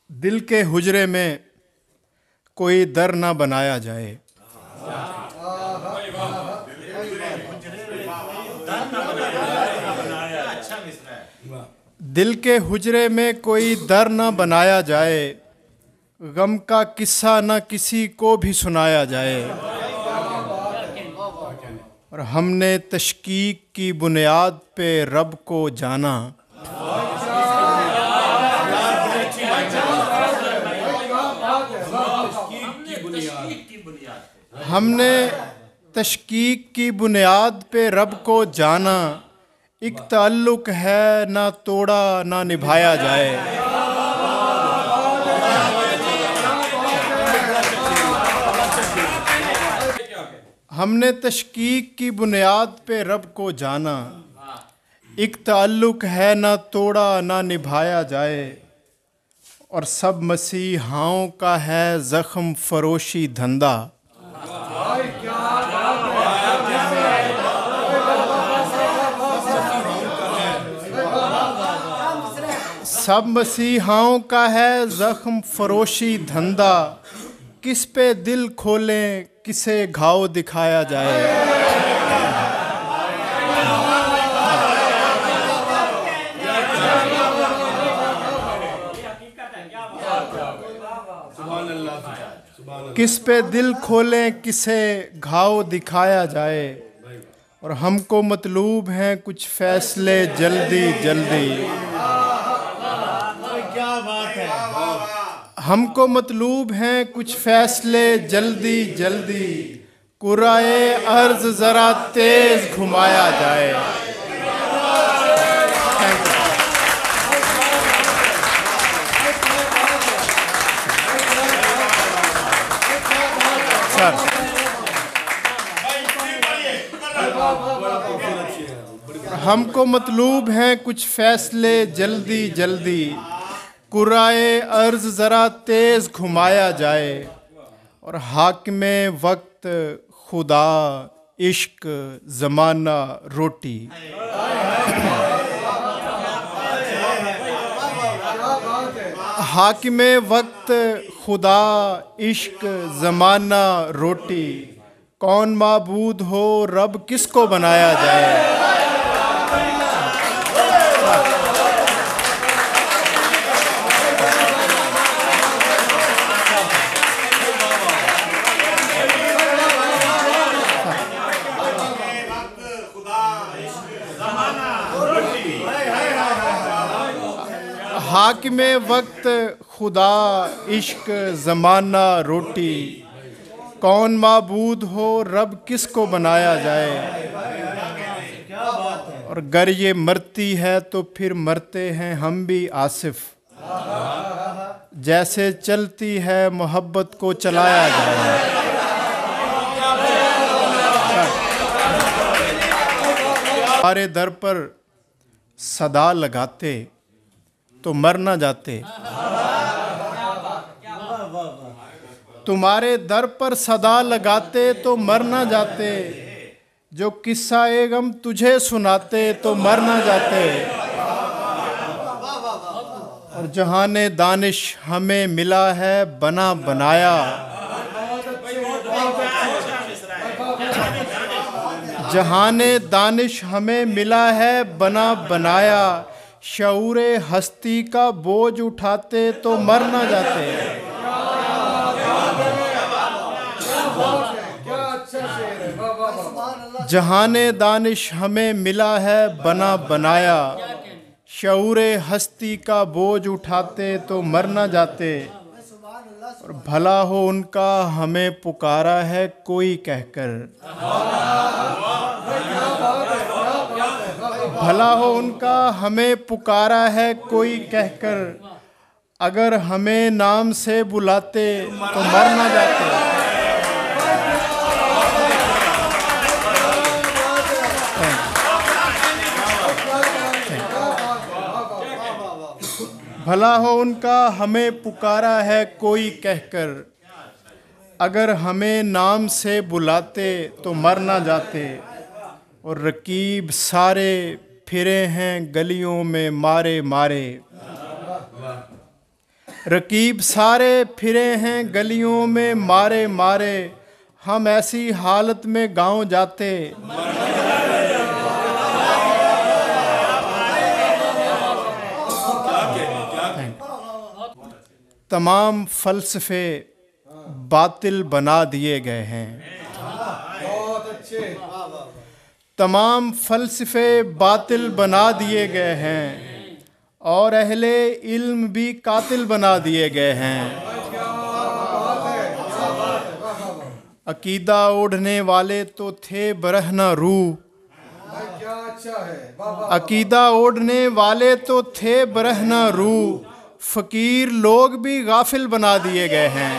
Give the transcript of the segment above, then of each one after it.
दिल के हुजरे में कोई दर ना बनाया जाए। दिल के हुजरे में कोई दर ना बनाया जाए, गम का किस्सा ना किसी को भी सुनाया जाए। और हमने तशकीक की बुनियाद पे रब को जाना, हमने तशकीक की बुनियाद पे रब को जाना। एक ताल्लुक है ना तोड़ा ना निभाया जाए। हमने तशकीक की बुनियाद पे रब को जाना, एक ताल्लुक है ना तोड़ा ना निभाया जाए। और सब मसीहाओं का है ज़ख्म फरोशी धंधा, सब मसीहाओं का है ज़ख्म फरोशी धंधा। किस पे दिल खोलें किसे घाव दिखाया जाए। किस पे दिल खोलें किसे घाव दिखाया जाए। और हमको मतलूब हैं कुछ फैसले जल्दी जल्दी, हमको मतलूब हैं कुछ फैसले जल्दी जल्दी। कुराए अर्ज ज़रा तेज़ घुमाया जाए। हमको मतलूब हैं कुछ फैसले जल्दी जल्दी। कुराए अर्ज ज़रा तेज़ घुमाया जाए। और हाकिमे वक्त खुदा इश्क ज़माना रोटी, हाकिमे वक्त खुदा इश्क ज़माना रोटी। कौन माबूद हो रब किसको बनाया जाए। हाकिमे वक्त खुदा इश्क ज़माना रोटी। कौन माबूद हो रब किसको बनाया जाए। और गर ये मरती है तो फिर मरते हैं हम भी आसिफ, जैसे चलती है मोहब्बत को चलाया जाए। हमारे दर पर सदा लगाते तो मर ना जाते। तुम्हारे दर पर सदा लगाते तो मर ना जाते। जो किस्सा ए गम तुझे सुनाते तो मर ना जाते। और जहाने दानिश हमें मिला है बना बनाया, जहाने दानिश हमें मिला है बना बनाया। शऊरे हस्ती का बोझ उठाते तो मर ना जाते। जहाने दानिश हमें मिला है बना बनाया। शऊरे हस्ती का बोझ उठाते तो मर ना जाते। और भला हो उनका हमें पुकारा है कोई कहकर, भला हो उनका हमें पुकारा है कोई कहकर। अगर हमें नाम से बुलाते तो मर ना जाते। भला हो उनका हमें पुकारा है कोई कहकर। अगर हमें नाम से बुलाते तो मर ना जाते। और रकीब सारे फिरे हैं गलियों में मारे मारे। रकीब सारे फिरे हैं गलियों में मारे मारे, हम ऐसी हालत में गांव जाते। तमाम फलसफे बातिल बना दिए गए हैं। तमाम फलसफे बातिल बना दिए गए हैं और अहले इल्म भी कातिल बना दिए गए हैं। अकीदा ओढ़ने वाले तो थे बरहना रूह, अकीदा ओढ़ने वाले तो थे बरहना रूह, फकीर लोग भी गाफिल बना दिए गए हैं।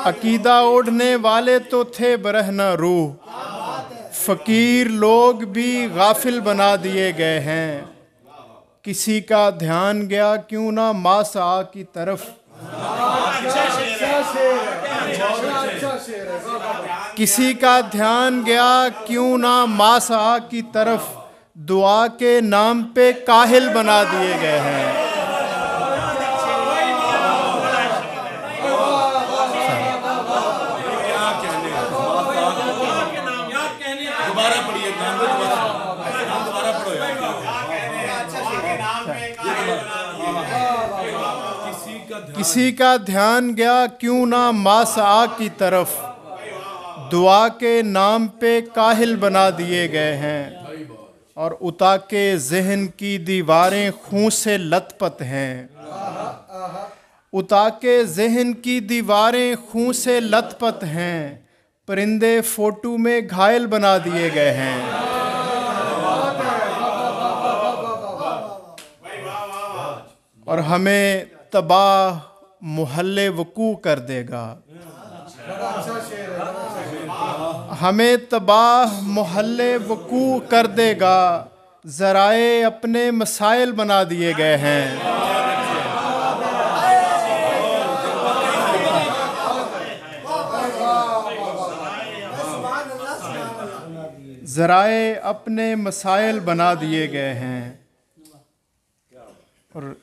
अकीदा ओढ़ने वाले तो थे बरहना रूह, फकीर लोग भी गाफिल बना दिए गए हैं। किसी का ध्यान गया क्यों ना मासा की तरफ, किसी का ध्यान गया क्यों ना मासा की तरफ, दुआ के नाम पे काहिल बना दिए गए हैं। किसी का ध्यान गया क्यों ना मासा की तरफ, दुआ के नाम पे काहिल बना दिए गए हैं। और उता के जहन की दीवारें खून से लथपथ हैं, उता के जहन की दीवारें खून से लथपथ हैं, परिंदे फोटो में घायल बना दिए गए हैं। और हमें तबाह मोहल्ले वकू कर देगा, हमें तबाह मोहल्ले वकू कर देगा, ज़राए अपने मसाइल बना दिए गए हैं। ज़राए अपने मसाइल बना दिए गए हैं। और